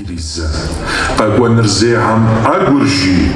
utilizar. Quando nrzeham agurji.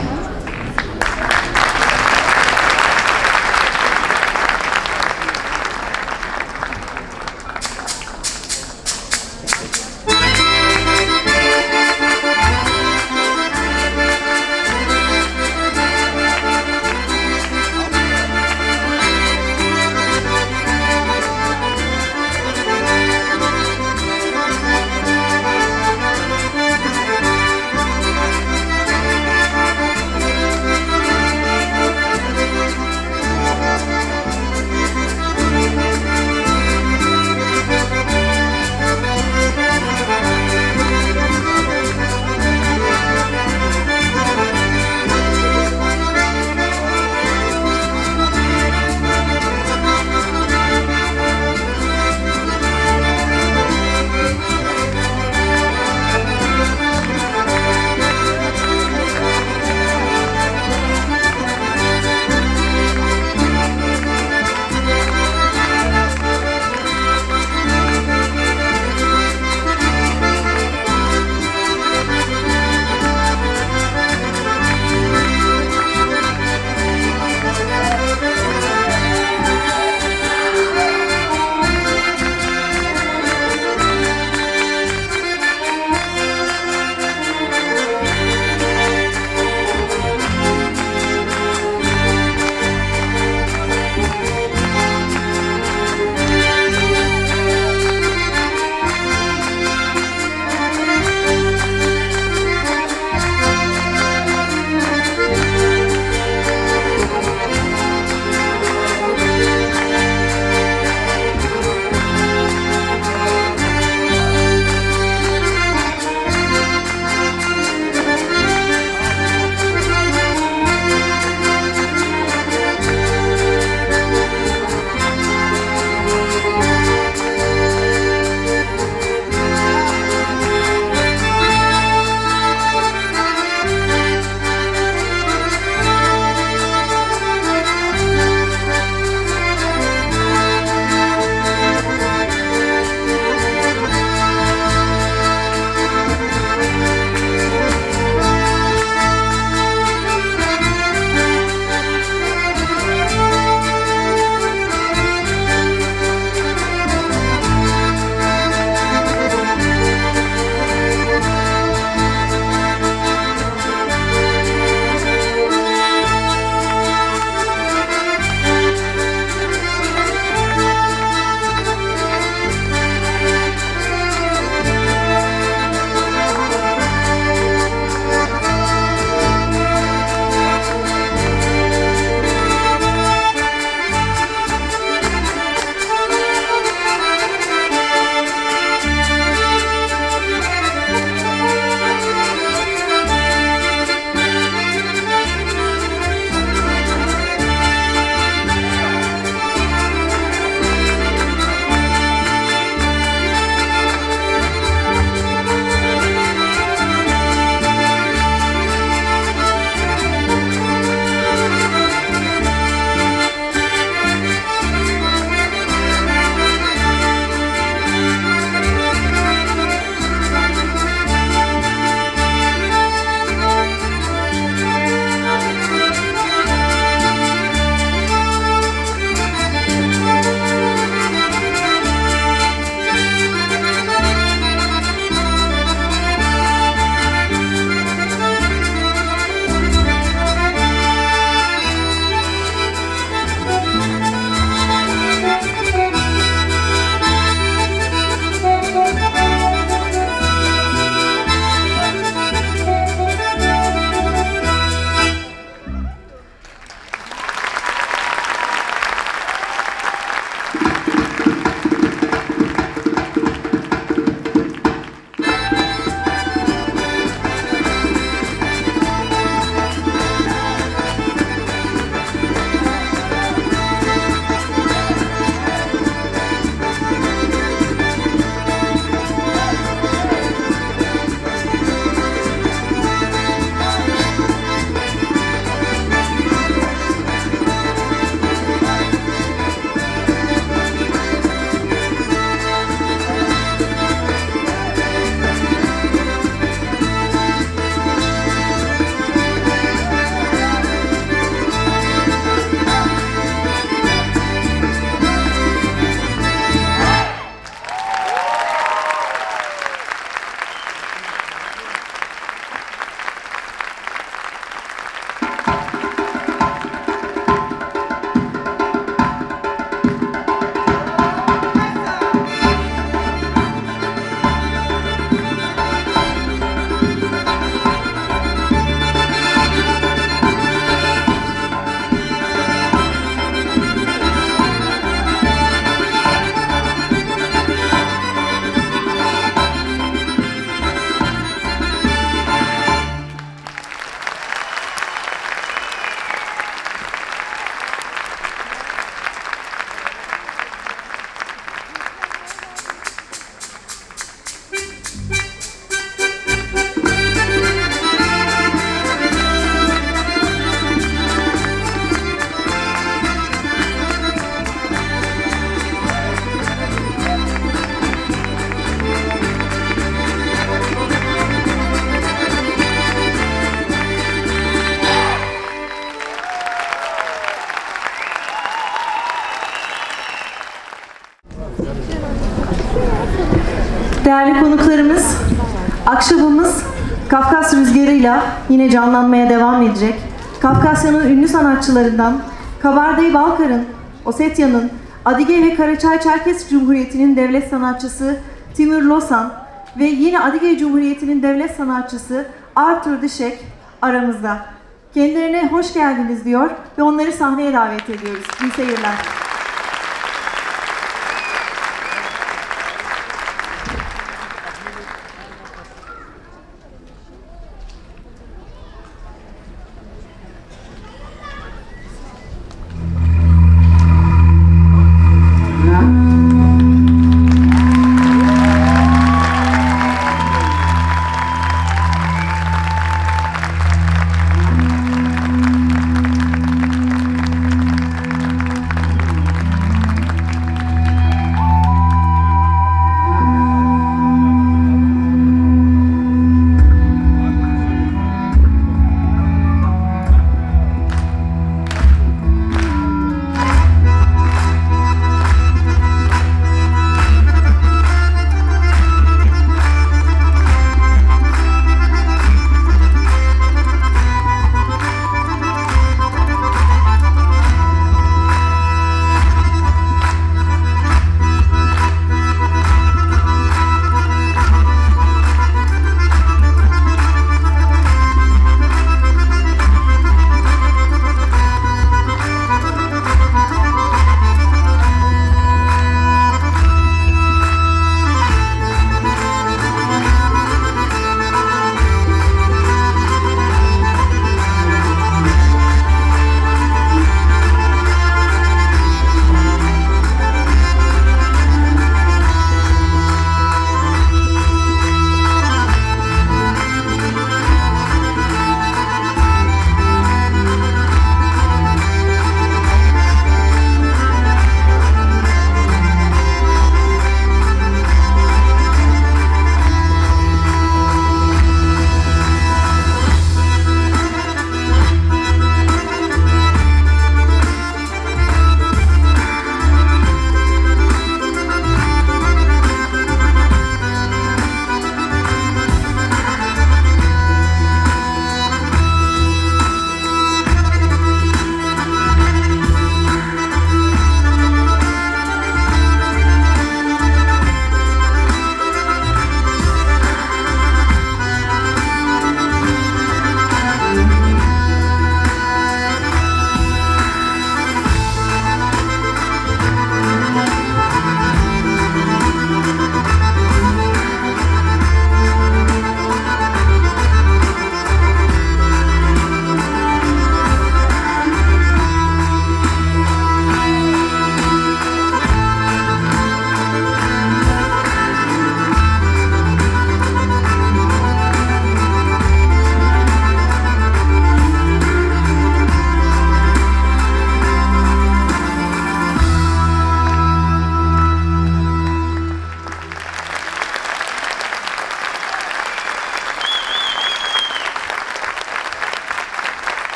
Akşamımız Kafkas Rüzgarı'yla yine canlanmaya devam edecek. Kafkasya'nın ünlü sanatçılarından Kabardey-Balkar'ın, Osetya'nın, Adige ve Karaçay-Çerkes Cumhuriyeti'nin devlet sanatçısı Timur Losan ve yine Adige Cumhuriyeti'nin devlet sanatçısı Arthur Dişek aramızda. Kendilerine hoş geldiniz diyor ve onları sahneye davet ediyoruz. İyi seyirler.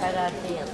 Карател.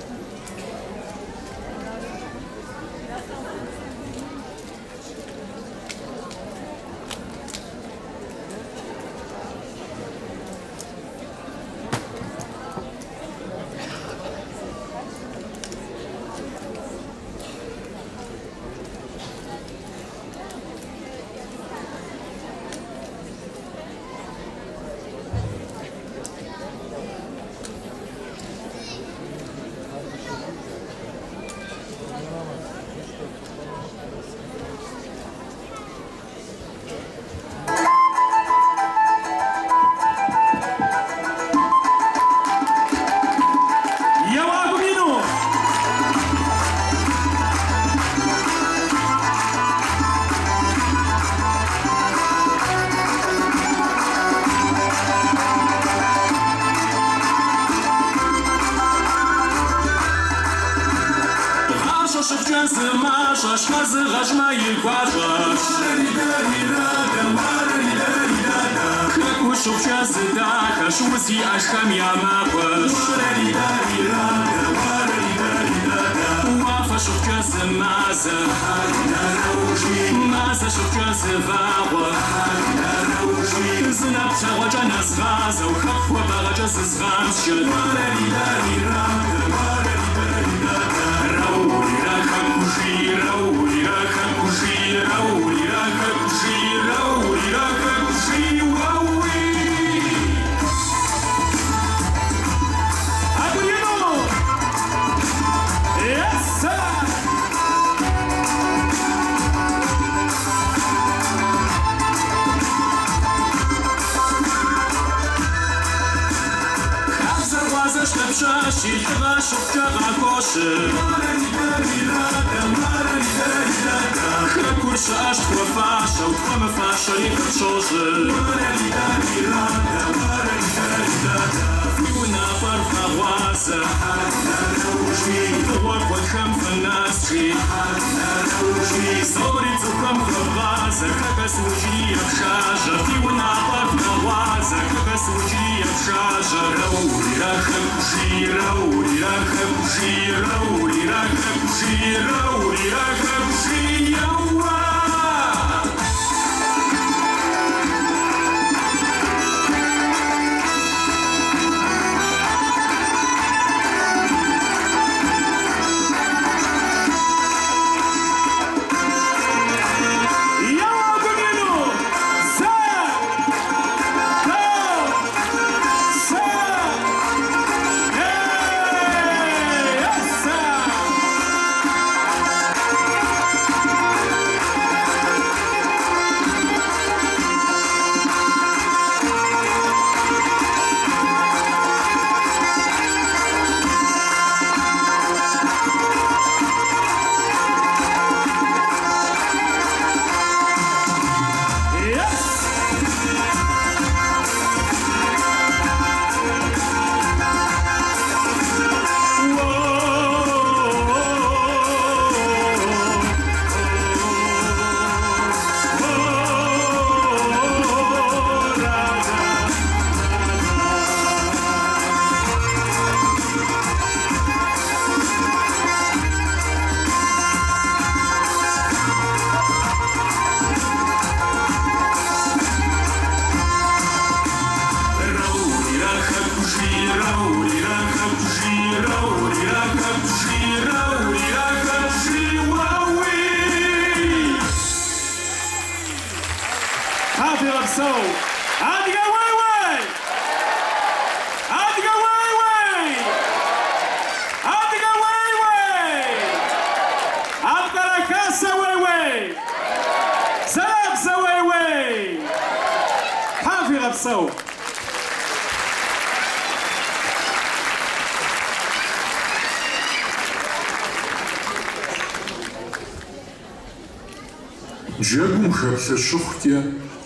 Джэгум хэплъэ щыхукӏэ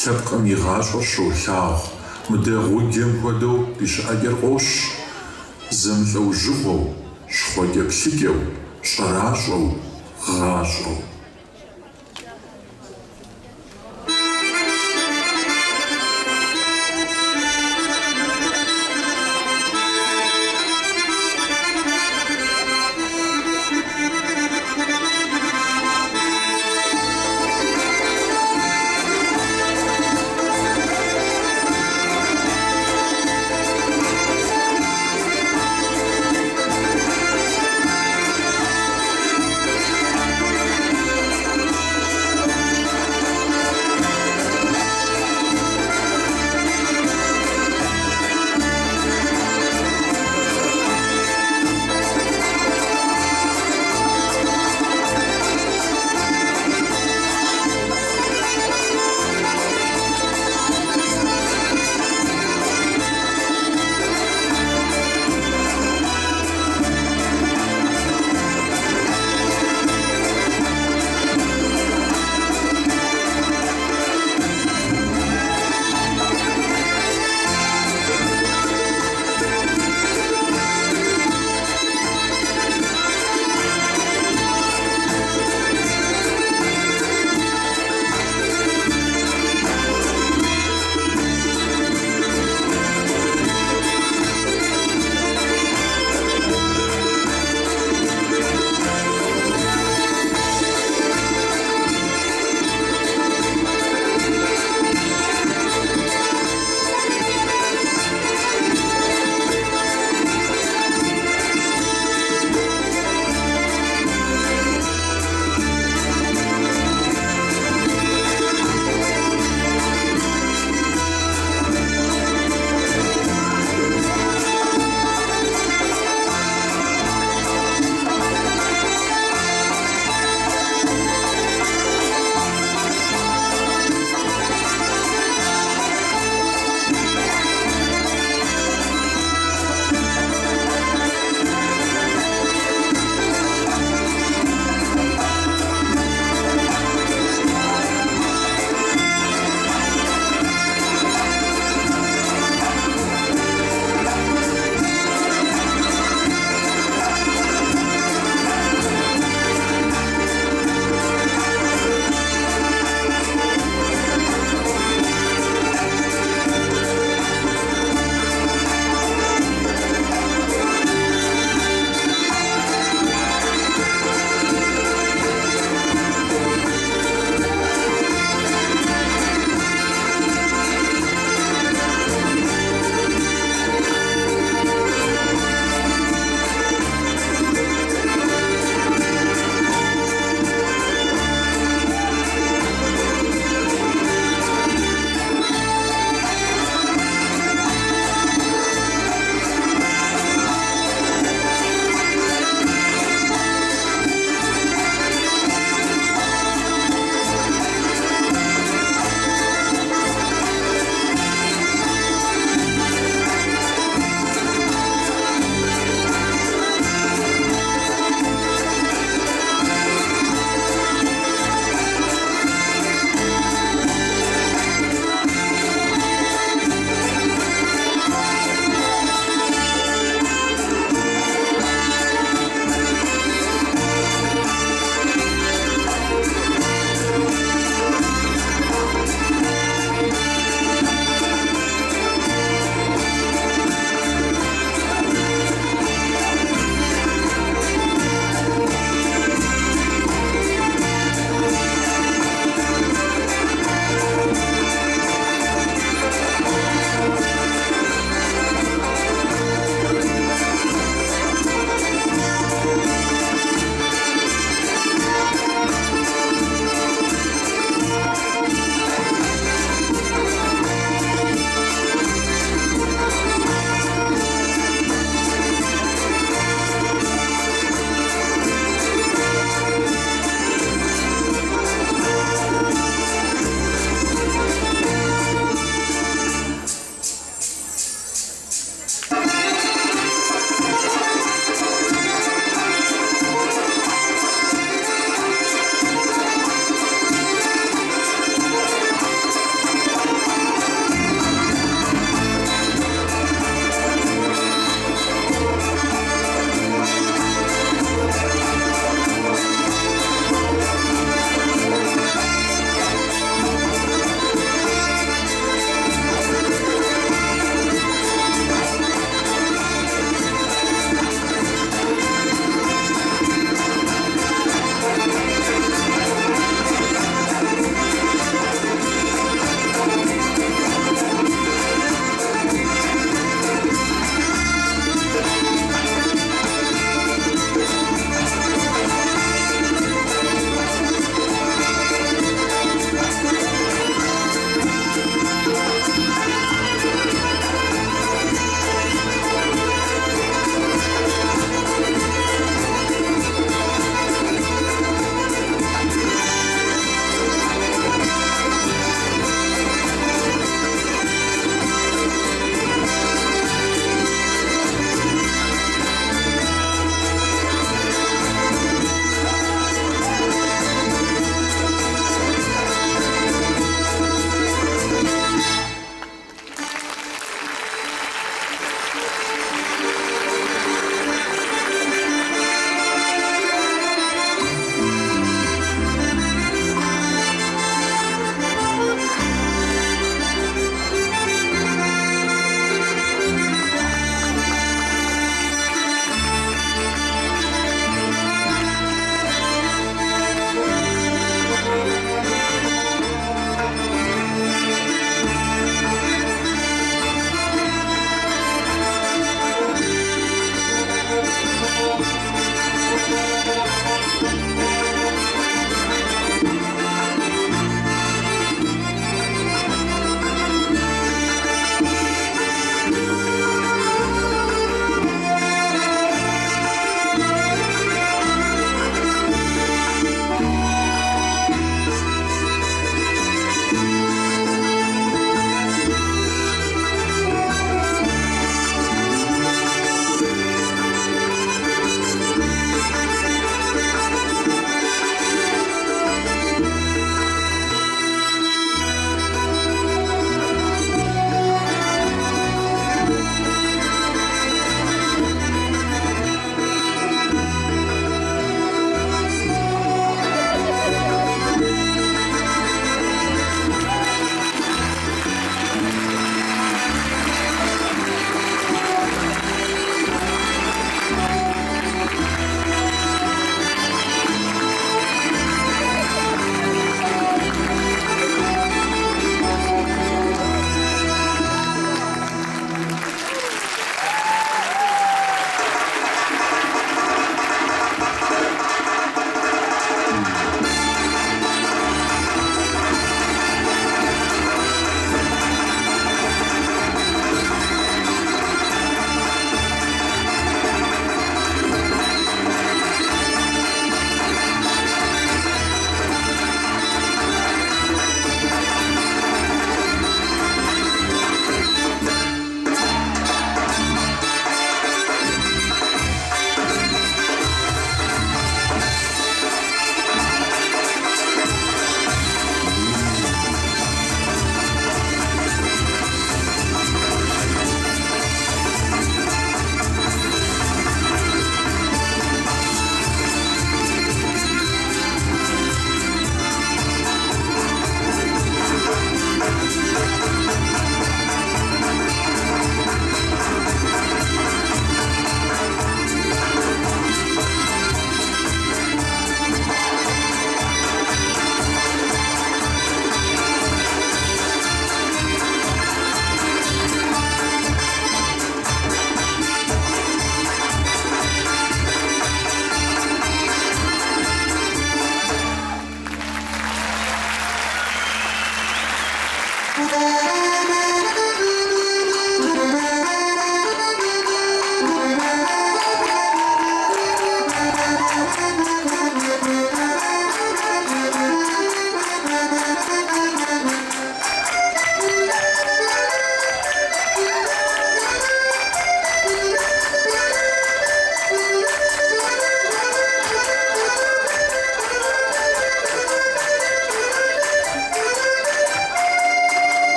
лъэпкъым и гъащӏэр щолъагъу, мыдэгъуджэм хуэдэу ди щыӏэкӏэр къощ, зэмылӏэужьыгъуэу, щхъуэкӏэплъыкӏэу, щӏэращӏэу, гъащӏэу.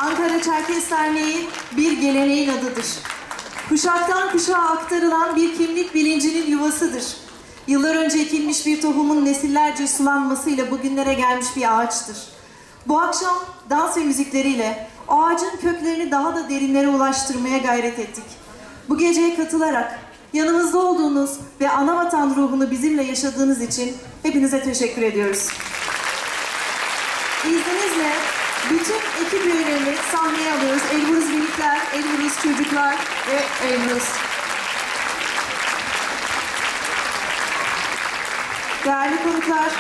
Ankara Çerkes Derneği bir geleneğin adıdır. Kuşaktan kuşağa aktarılan bir kimlik bilincinin yuvasıdır. Yıllar önce ekilmiş bir tohumun nesillerce sulanmasıyla bugünlere gelmiş bir ağaçtır. Bu akşam dans ve müzikleriyle o ağacın köklerini daha da derinlere ulaştırmaya gayret ettik. Bu geceye katılarak yanımızda olduğunuz ve anavatan ruhunu bizimle yaşadığınız için hepinize teşekkür ediyoruz. İzninizle bütün ekip üyelerini sahneye alıyoruz. Elburuz minikler, Elburuz çocuklar ve Elburuz. Değerli konuklar,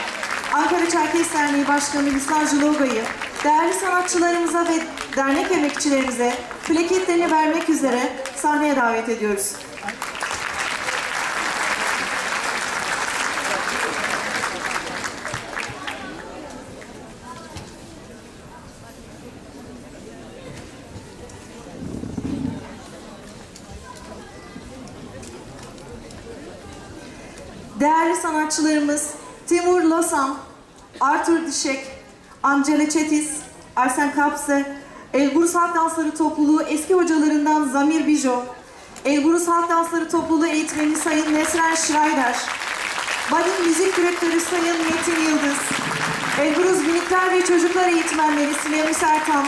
Ankara Çerkes Derneği Başkanı Hüsnü Jiloga'yı, değerli sanatçılarımıza ve dernek emekçilerimize plaketlerini vermek üzere sahneye davet ediyoruz. Değerli sanatçılarımız Timur Losan, Arthur Dişek, Angela Çetis, Arsen Kapse, Elburuz Halk Dansları Topluluğu eski hocalarından Zamir Bijo, Elburuz Halk Dansları Topluluğu eğitmeni Sayın Nesren Schreider, Badin Müzik Direktörü Sayın Metin Yıldız, Elburuz Minikler ve Çocuklar Eğitmenleri Süleyman Sertan,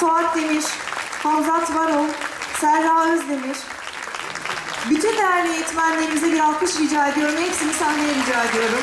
Suat Demir, Hamzat Varol, Serra Özdemir, bütün değerli eğitmenlerimize bir alkış rica ediyorum. Hepsini sahneye rica ediyorum.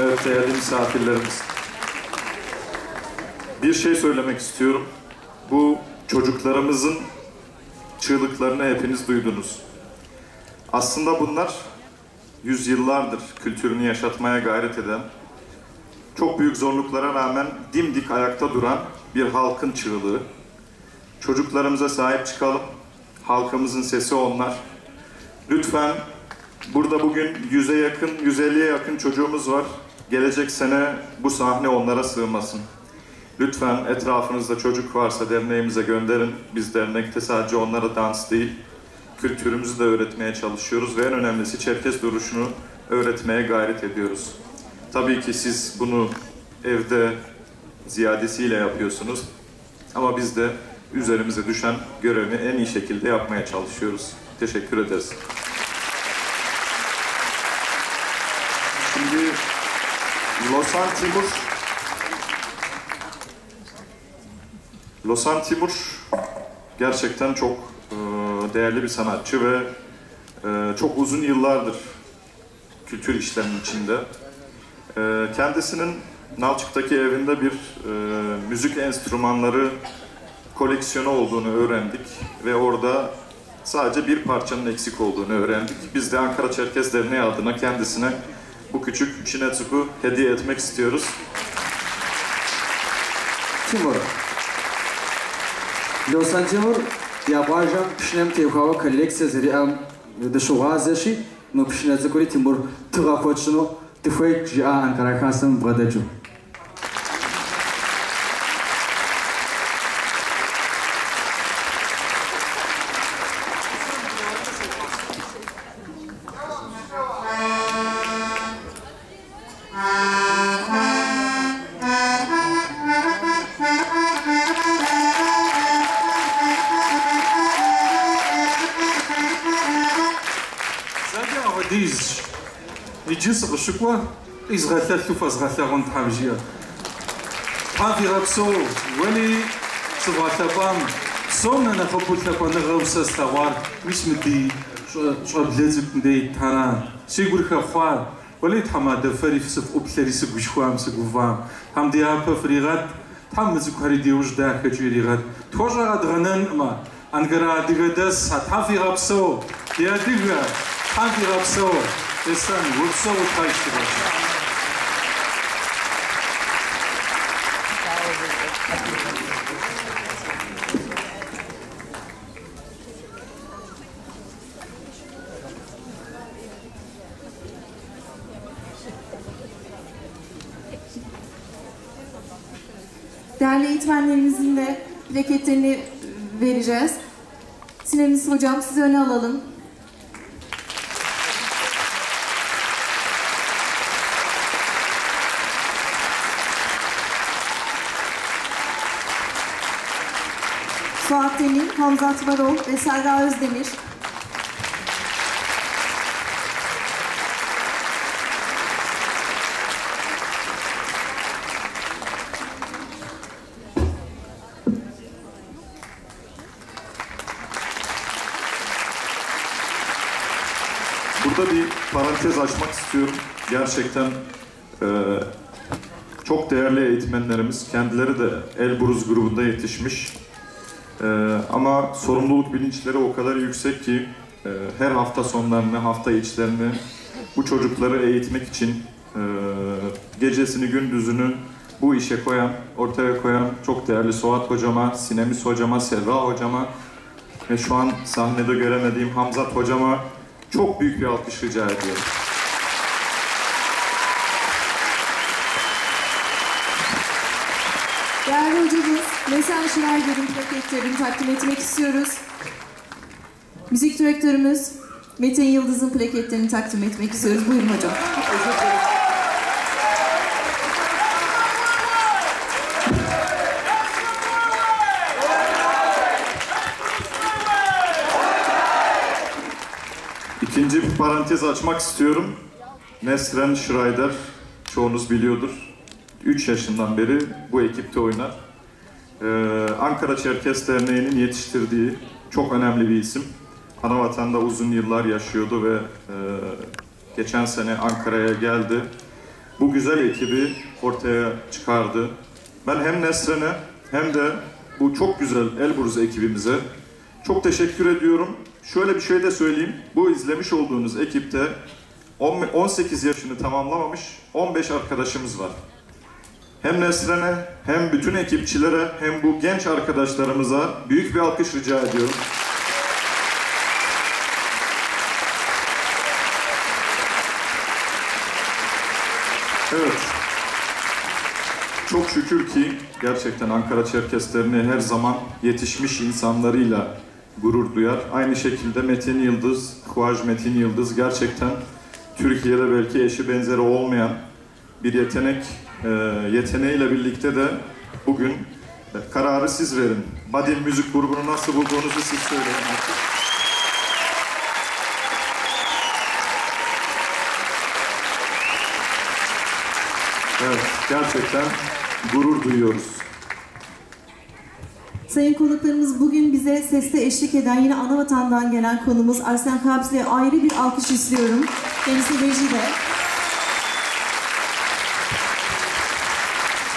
Evet değerli misafirlerimiz. Bir şey söylemek istiyorum. Bu çocuklarımızın çığlıklarını hepiniz duydunuz. Aslında bunlar yüzyıllardır kültürünü yaşatmaya gayret eden, çok büyük zorluklara rağmen dimdik ayakta duran bir halkın çığlığı. Çocuklarımıza sahip çıkalım. Halkımızın sesi onlar. Lütfen burada bugün 100'e yakın, 150'ye yakın çocuğumuz var. Gelecek sene bu sahne onlara sığmasın. Lütfen etrafınızda çocuk varsa derneğimize gönderin. Biz dernekte sadece onlara dans değil, kültürümüzü de öğretmeye çalışıyoruz ve en önemlisi Çerkes duruşunu öğretmeye gayret ediyoruz. Tabii ki siz bunu evde ziyadesiyle yapıyorsunuz ama biz de üzerimize düşen görevi en iyi şekilde yapmaya çalışıyoruz. Teşekkür ederiz. Şimdi Losan Timur gerçekten çok değerli bir sanatçı ve çok uzun yıllardır kültür işlerinin içinde. Kendisinin Nalçık'taki evinde bir müzik enstrümanları koleksiyonu olduğunu öğrendik ve orada sadece bir parçanın eksik olduğunu öğrendik. Biz de Ankara Çerkes Derneği adına kendisine bu küçük şinetsuk'u hediye etmek istiyoruz. Timur. Losan Timur, yapacağım pişnem tevhava koleksiya ziriyam dışuğazeşi, mı pişnetsukuri Timur tığa koçunu tıfayk ji'a Ankara kasım bıdacu. يجلس بالشكوى يزغثث فازغثغون تحمجيا حافي رابسو ولي صبغة بام صومنا نخبو ثقوان غوسة استوار مش مدي شو بلازك ندي تاران سيقول خفار ولي تحمى دفري فسف أبثري سقوشوام سقوفام هم ديها بفريغات tam müzikhari diuj da kacirigat toja adganan ma angara digadas hafi rapso ya diga hafi rapso esan vurso utayştı. Değerli eğitmenlerimizin de plaketlerini vereceğiz. Sinemiz hocam, sizi öne alalım. Suat Demin, Hamzat Varol ve Serra Özdemir. Burada bir parantez açmak istiyorum. Gerçekten çok değerli eğitmenlerimiz, kendileri de Elbruz grubunda yetişmiş. Ama sorumluluk bilinçleri o kadar yüksek ki her hafta sonlarını, hafta içlerini bu çocukları eğitmek için gecesini, gündüzünü bu işe koyan, ortaya koyan çok değerli Suat hocama, Sinemis hocama, Serra hocama ve şu an sahnede göremediğim Hamzat hocama çok büyük bir alkış rica ediyorum. Değerli hocamız Mesel Şirayger'in plaketlerini takdim etmek istiyoruz. Müzik direktörümüz Metin Yıldız'ın plaketlerini takdim etmek istiyoruz. Buyurun hocam. İkinci bir parantez açmak istiyorum. Nesren Schreider, çoğunuz biliyordur. 3 yaşından beri bu ekipte oynar. Ankara Çerkes Derneği'nin yetiştirdiği çok önemli bir isim. Anavatan'da uzun yıllar yaşıyordu ve geçen sene Ankara'ya geldi. Bu güzel ekibi ortaya çıkardı. Ben hem Nesren'e hem de bu çok güzel Elbruz ekibimize çok teşekkür ediyorum. Şöyle bir şey de söyleyeyim. Bu izlemiş olduğunuz ekipte 18 yaşını tamamlamamış 15 arkadaşımız var. Hem Nesren'e hem bütün ekipçilere hem bu genç arkadaşlarımıza büyük bir alkış rica ediyorum. Evet. Çok şükür ki gerçekten Ankara Çerkes Derneği her zaman yetişmiş insanlarıyla gurur duyar. Aynı şekilde Metin Yıldız, Huaj Metin Yıldız gerçekten Türkiye'de belki eşi benzeri olmayan bir yetenek. Yeteneğiyle birlikte de bugün kararı siz verin. Badin Müzik grubunu nasıl bulduğunuzu siz söyleyin artık. Evet, gerçekten gurur duyuyoruz. Sayın konuklarımız, bugün bize sesle eşlik eden yine Anavatan'dan gelen konumuz Arsen Kabz'e ayrı bir alkış istiyorum. Kendisi rejide.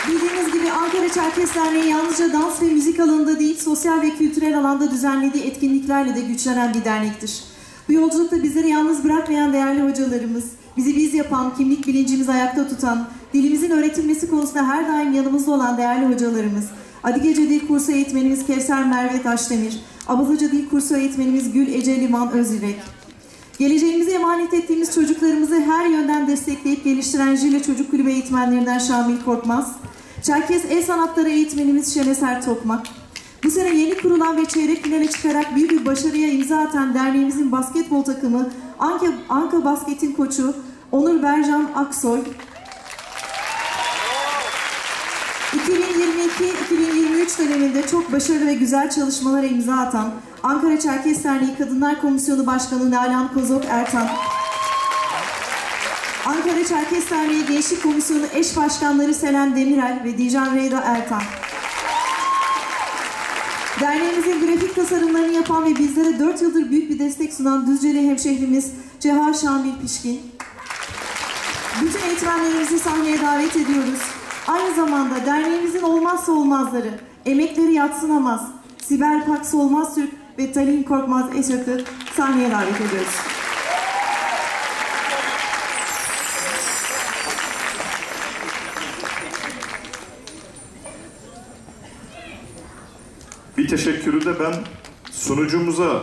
Bildiğiniz gibi Ankara Çerkes Derneği yalnızca dans ve müzik alanında değil, sosyal ve kültürel alanda düzenlediği etkinliklerle de güçlenen bir dernektir. Bu yolculukta bizleri yalnız bırakmayan değerli hocalarımız, bizi biz yapan, kimlik bilincimizi ayakta tutan, dilimizin öğretilmesi konusunda her daim yanımızda olan değerli hocalarımız, Adigece Dil Kursu eğitmenimiz Kevser Merve Taşdemir, Abazaca Dil Kursu eğitmenimiz Gül Ece Liman Özyürek, geleceğimize emanet ettiğimiz çocuklarımızı her yönden destekleyip geliştiren Jile Çocuk Kulübü eğitmenlerinden Şamil Korkmaz, Çerkes El Sanatları eğitmenimiz Şeneser Tokmak, bu sene yeni kurulan ve çeyrek finale çıkarak büyük bir başarıya imza atan derneğimizin basketbol takımı Anka Basket'in koçu Onur Bercan Aksoy, 2022-2023 döneminde çok başarılı ve güzel çalışmalara imza atan Ankara Çerkes Derneği Kadınlar Komisyonu Başkanı Nalan Kozok Ertan, Ankara Çerkes Derneği Gençlik Komisyonu Eş Başkanları Selen Demirel ve Dijan Reyda Ertan, derneğimizin grafik tasarımlarını yapan ve bizlere 4 yıldır büyük bir destek sunan Düzceli hemşehrimiz Cehar Şamil Pişkin, bütün eğitmenlerimizi sahneye davet ediyoruz. Aynı zamanda derneğimizin olmazsa olmazları, emekleri yadsınamaz Sibel Pak Solmaz Türk ve Talin Korkmaz Eşat'ı sahneye davet ediyoruz. Bir teşekkürü de ben sunucumuza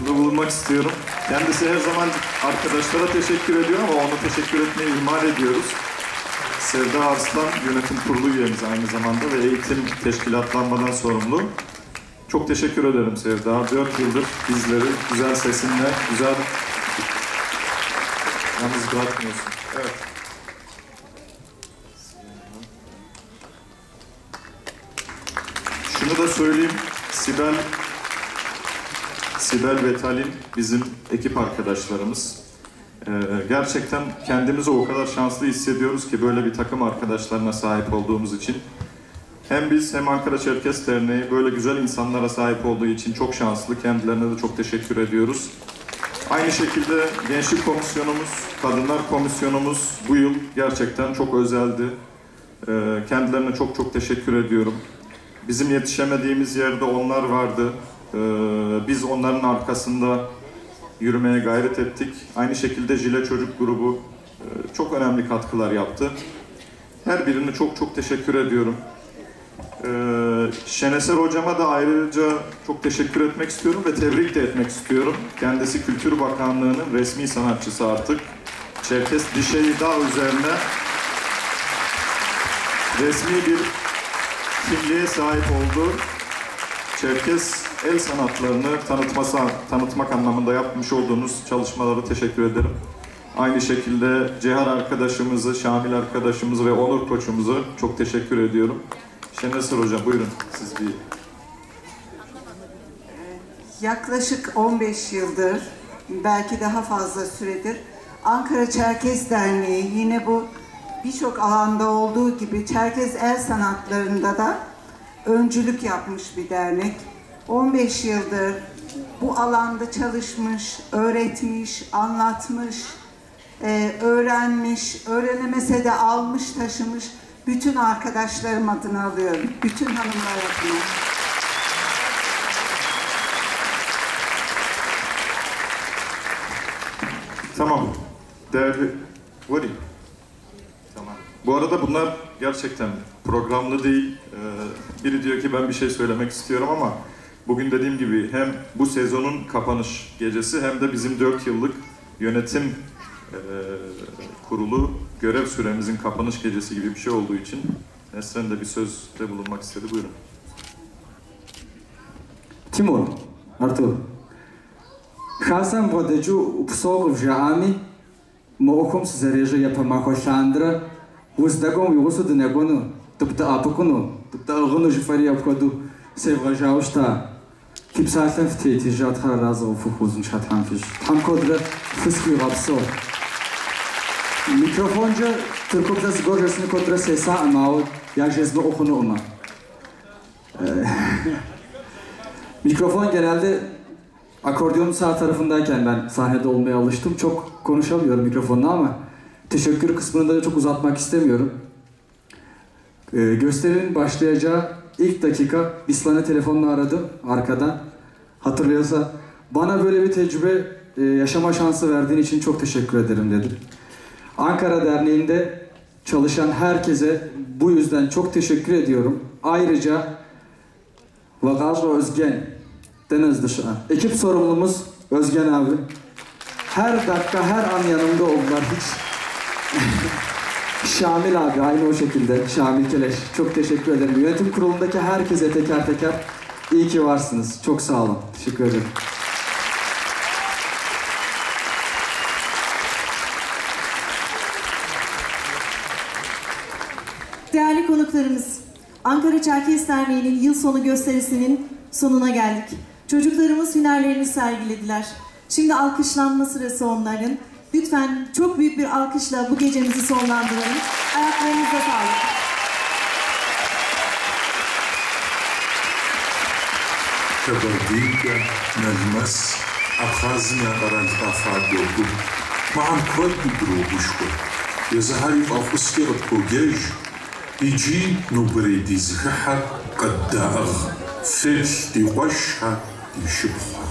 bulunmak istiyorum. Kendisi her zaman arkadaşlara teşekkür ediyor ama ona teşekkür etmeyi ihmal ediyoruz. Sevda Arslan yönetim kurulu üyemiz aynı zamanda ve eğitim teşkilatlanmadan sorumlu. Çok teşekkür ederim Sevda. 4 yıldır bizleri güzel sesinle, güzel yalnız bırakmıyorsun. Evet. Şunu da söyleyeyim, Sibel ve Talin bizim ekip arkadaşlarımız. Gerçekten kendimizi o kadar şanslı hissediyoruz ki böyle bir takım arkadaşlarına sahip olduğumuz için. Hem biz hem Ankara Çerkes Derneği böyle güzel insanlara sahip olduğu için çok şanslı. Kendilerine de çok teşekkür ediyoruz. Aynı şekilde Gençlik Komisyonumuz, Kadınlar Komisyonumuz bu yıl gerçekten çok özeldi. Kendilerine çok çok teşekkür ediyorum. Bizim yetişemediğimiz yerde onlar vardı. Biz onların arkasında yürümeye gayret ettik. Aynı şekilde Jile Çocuk Grubu çok önemli katkılar yaptı. Her birine çok çok teşekkür ediyorum. Şeneser Hocama da ayrıca çok teşekkür etmek istiyorum ve tebrik de etmek istiyorum. Kendisi Kültür Bakanlığı'nın resmi sanatçısı artık. Çerkes Dişeyi Dağ üzerine resmi bir kimliğe sahip oldu. Çerkes el sanatlarını tanıtmak anlamında yapmış olduğunuz çalışmalara teşekkür ederim. Aynı şekilde Cehar arkadaşımızı, Şamil arkadaşımızı ve Onur Koç'umuzu çok teşekkür ediyorum. Şenesir Hocam buyurun siz bir... Yaklaşık 15 yıldır, belki daha fazla süredir Ankara Çerkes Derneği yine bu birçok alanda olduğu gibi Çerkes el sanatlarında da öncülük yapmış bir dernek. 15 yıldır bu alanda çalışmış, öğretmiş, anlatmış, öğrenmiş, öğrenemese de almış, taşımış bütün arkadaşlarım adına alıyorum. Bütün hanımlar adına. Tamam. Değerli Vali. Tamam. Bu arada bunlar gerçekten programlı değil. Biri diyor ki ben bir şey söylemek istiyorum ama bugün dediğim gibi hem bu sezonun kapanış gecesi hem de bizim 4 yıllık yönetim kurulu görev süremizin kapanış gecesi gibi bir şey olduğu için Nesren de bir sözde bulunmak istedi. Buyurun. Timur, Artur. Xasam vădăciu psov vjaami, mokum zareja yapama xandra, uzdagom yusu dinegonu, tupta apukunu, tupta algunu jfari yapkodu, sevgajaushta. Kipsalten fteti jatha razov fuhuzun şathanfiş. Tam kodra fıskı gapso. Mikrofonca Türkopta zgorjesni kodra sesa amao, jak jezbe okunu uma. Mikrofon genelde akordiyonun sağ tarafındayken ben sahnede olmaya alıştım. Çok konuşamıyorum mikrofonla ama teşekkür kısmını da çok uzatmak istemiyorum. Gösterinin başlayacağı ilk dakika Bislan'ı telefonla aradım arkadan. Hatırlıyorsa bana böyle bir tecrübe yaşama şansı verdiğin için çok teşekkür ederim dedim. Ankara Derneği'nde çalışan herkese bu yüzden çok teşekkür ediyorum. Ayrıca Vagazla Özgen Deniz dışı. Ekip sorumlumuz Özgen abi. Her dakika, her an yanımda oldular hiç. Şamil abi aynı o şekilde. Şamil Keleş. Çok teşekkür ederim. Yönetim kurulundaki herkese teker teker iyi ki varsınız. Çok sağ olun. Teşekkür ederim. Değerli konuklarımız, Ankara Çerkes Derneği'nin yıl sonu gösterisinin sonuna geldik. Çocuklarımız hünerlerini sergilediler. Şimdi alkışlanma sırası onların. Lütfen çok büyük bir alkışla bu gecemizi sonlandıralım. Ayaklarınıza sağlık. Kabardinka, Nalmas, Abkhazia, Araltafat, Yogu, Maham Kod Drobishko, Yazahari Alfuskirat Kogej, يجي نوبري دي زكحة قد داغ فيل دي قشحة دي شبخة.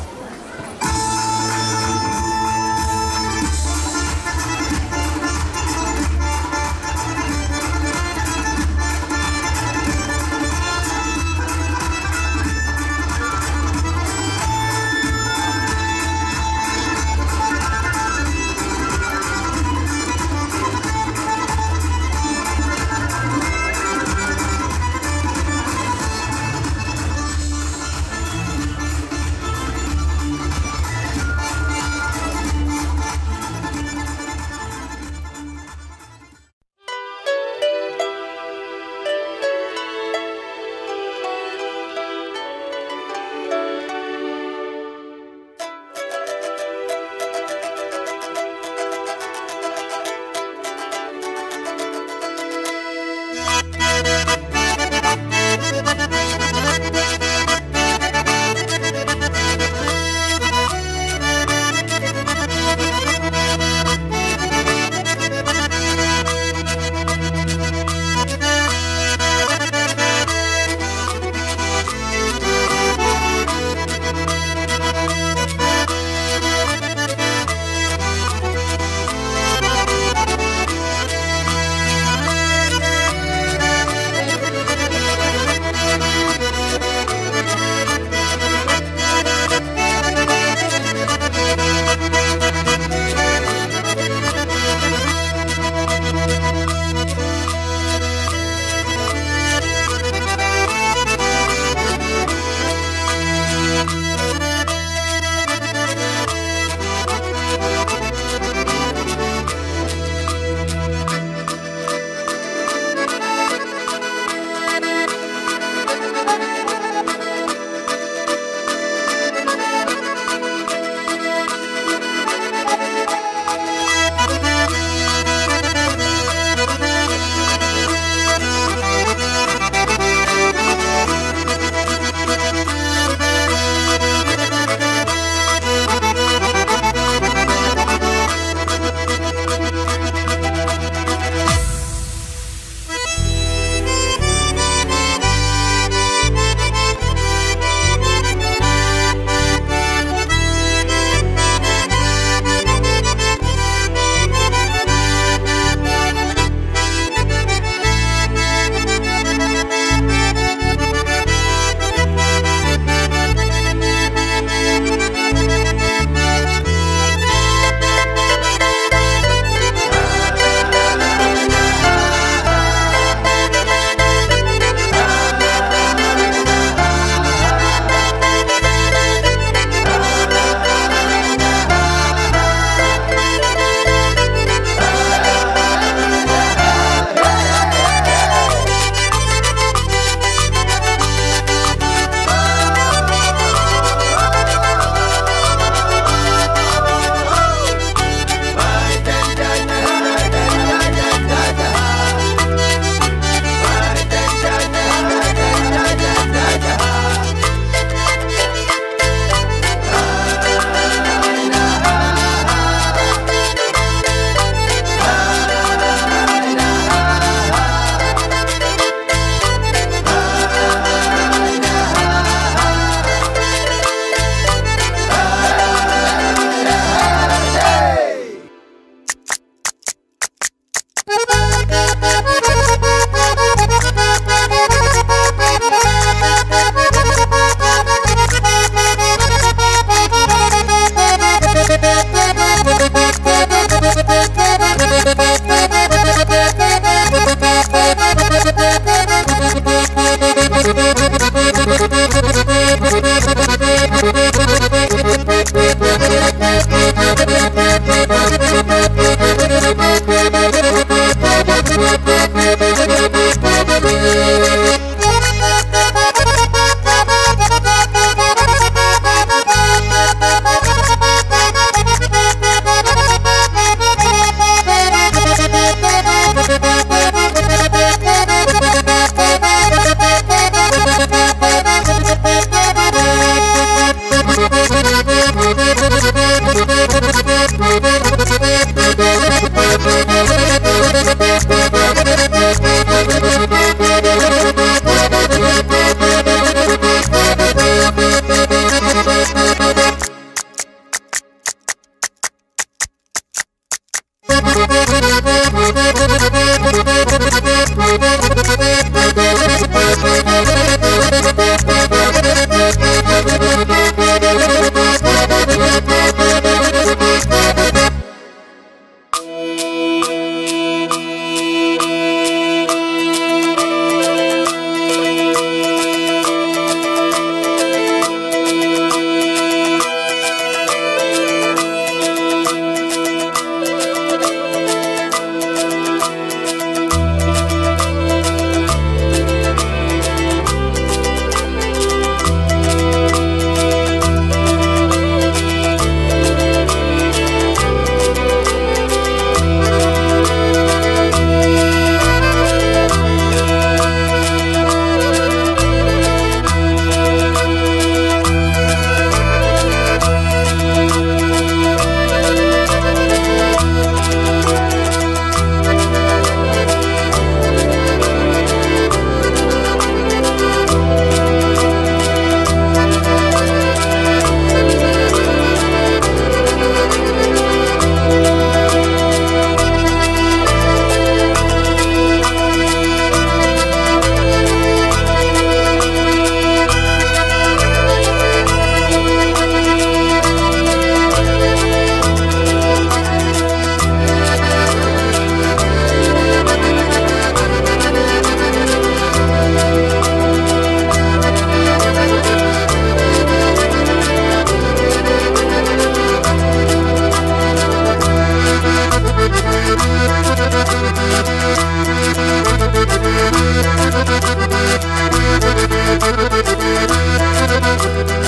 Müzik